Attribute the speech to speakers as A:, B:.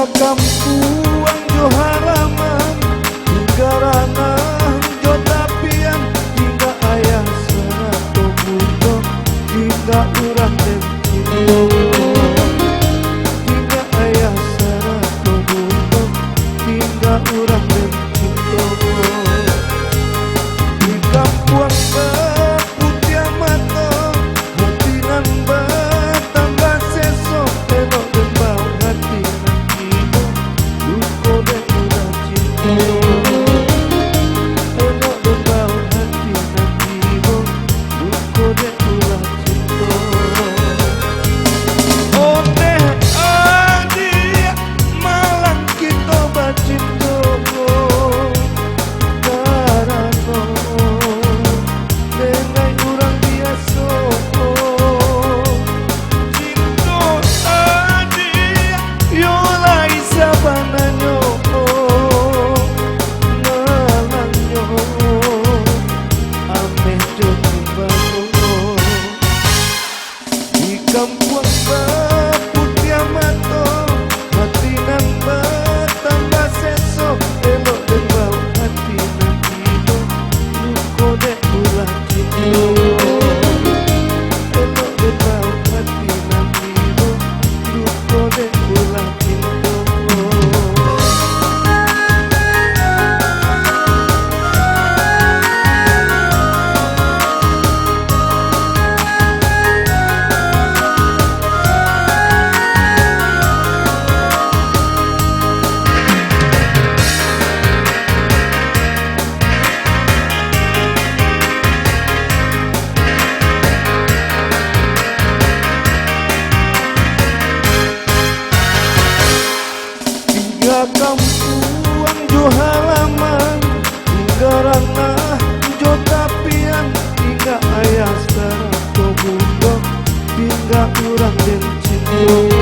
A: hingga kampuang jo halaman, hingga ranah jo tapian, hingga ayah serato buto, hingga urang dan cinta, hingga ayah serato buto, hingga urang dan cinta. Di kampuang beputih mata, hatinan bertambah sesok, elok dan bau hati nanti duko dan urang cinta, elok dan bau hati nanti duko dan urang cinta. Oh deh adik malang kita bacinta, karano dengan urang biasa. Cinta adik yo lai sabananyo, malanyo ameh jo timbang. Di kampuang beputih mata, hatinan bertambah sesok, elok dan bau hati nanti duko dek ulah cinta, elok dan bau hati nanti duko dek ulah cinta. Hingga kampuang jo halaman, hingga ranah jo tapian, hingga ayah serato buto, hingga urang dan cinta.